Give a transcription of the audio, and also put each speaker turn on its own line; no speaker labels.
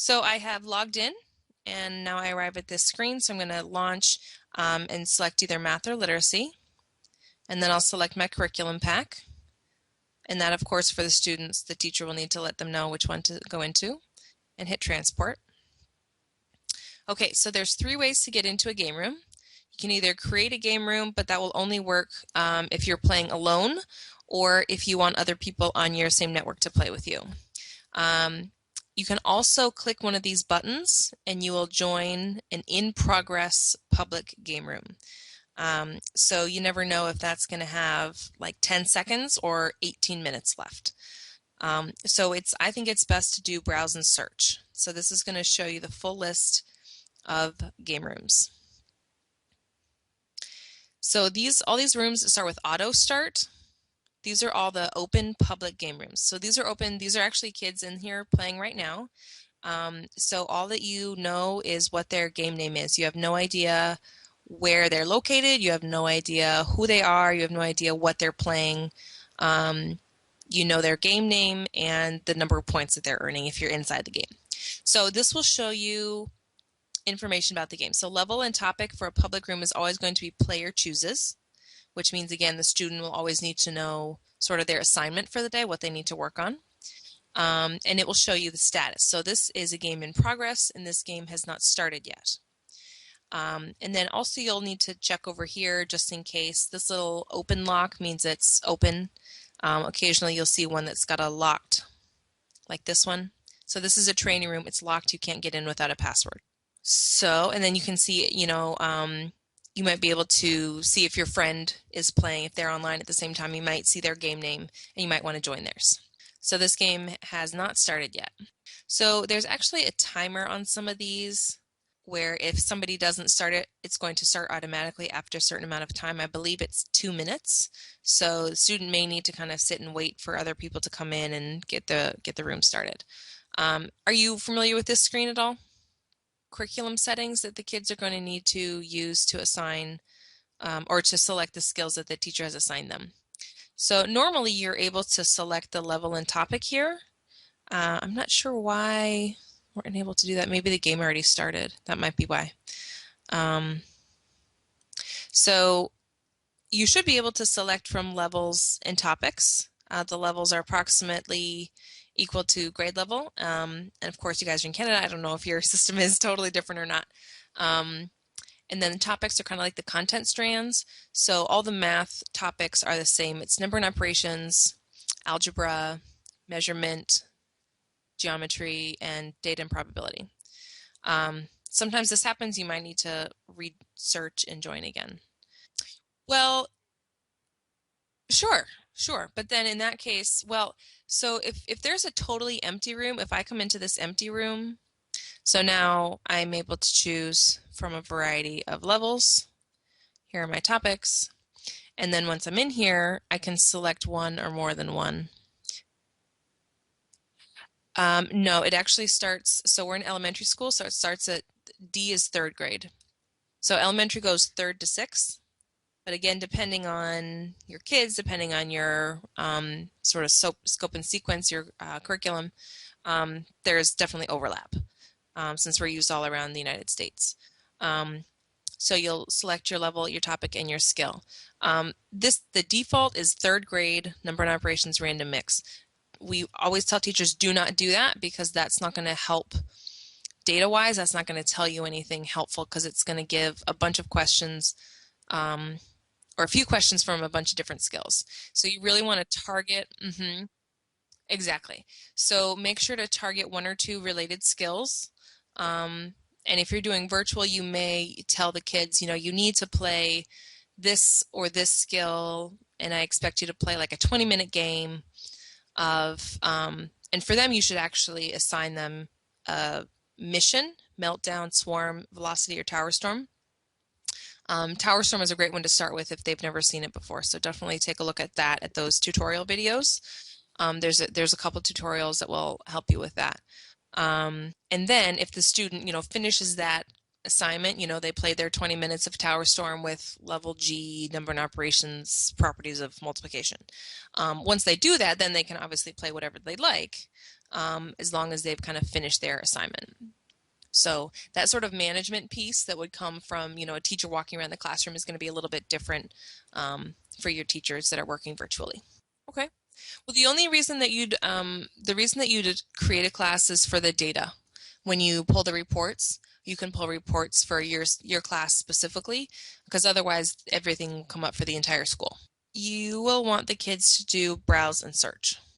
So I have logged in and now I arrive at this screen. So I'm going to launch and select either math or literacy. And then I'll select my curriculum pack. And that, of course, for the students, the teacher will need to let them know which one to go into and hit transport. Okay, so there's three ways to get into a game room. You can either create a game room, but that will only work if you're playing alone or if you want other people on your same network to play with you. You can also click one of these buttons and you will join an in-progress public game room. So you never know if that's going to have like 10 seconds or 18 minutes left. So I think it's best to do browse and search. So this is going to show you the full list of game rooms. So all these rooms start with auto start. These are all the open public game rooms. So these are open. These are actually kids in here playing right now. So all that you know is what their game name is. You have no idea where they're located. You have no idea who they are. You have no idea what they're playing. You know their game name and the number of points that they're earning if you're inside the game. So this will show you information about the game. So level and topic for a public room is always going to be player chooses, which means, again, the student will always need to know sort of their assignment for the day, what they need to work on. And it will show you the status. So this is a game in progress, and this game has not started yet. And then also you'll need to check over here just in case. This little open lock means it's open. Occasionally you'll see one that's got a locked, like this one. So this is a training room. It's locked. You can't get in without a password. So, and then you can see, you might be able to see if your friend is playing. If they're online at the same time, you might see their game name and you might want to join theirs. So this game has not started yet. So there's actually a timer on some of these where if somebody doesn't start it, it's going to start automatically after a certain amount of time. I believe it's 2 minutes. So the student may need to kind of sit and wait for other people to come in and get the room started. Are you familiar with this screen at all? Curriculum settings that the kids are going to need to use to assign or to select the skills that the teacher has assigned them. So normally you're able to select the level and topic here. I'm not sure why we're unable to do that. Maybe the game already started. That might be why. So you should be able to select from levels and topics. The levels are approximately equal to grade level. And of course, you guys are in Canada. I don't know if your system is totally different or not. And then the topics are kind of like the content strands. So all the math topics are the same. It's number and operations, algebra, measurement, geometry, and data and probability. Sometimes this happens. You might need to research and join again. Well, sure. But then in that case, well, so if there's a totally empty room, if I come into this empty room, so now I'm able to choose from a variety of levels. Here are my topics. And then once I'm in here, I can select one or more than one. No, it actually starts, so we're in elementary school, so it starts at D is 3rd grade. So elementary goes 3rd to 6th. But again, depending on your kids, depending on your sort of scope and sequence, your curriculum, there's definitely overlap since we're used all around the United States. So you'll select your level, your topic, and your skill. The default is 3rd grade, number and operations, random mix. We always tell teachers do not do that because that's not going to help data-wise. That's not going to tell you anything helpful because it's going to give a bunch of questions or a few questions from a bunch of different skills. So you really want to target, exactly. So make sure to target 1 or 2 related skills. And if you're doing virtual, you may tell the kids, you need to play this or this skill, and I expect you to play like a 20-minute game of, and for them, you should actually assign them a mission, meltdown, swarm, velocity, or tower storm. Tower Storm is a great one to start with if they've never seen it before, so definitely take a look at that at those tutorial videos. There's a couple tutorials that will help you with that. And then if the student finishes that assignment, they play their 20 minutes of Tower Storm with level G, number and operations, properties of multiplication. Once they do that, then they can obviously play whatever they like. as long as they've kind of finished their assignment. So that sort of management piece that would come from, a teacher walking around the classroom is going to be a little bit different for your teachers that are working virtually. Okay. Well, the reason that you'd create a class is for the data. When you pull the reports, you can pull reports for your class specifically, because otherwise everything will come up for the entire school. You will want the kids to do browse and search.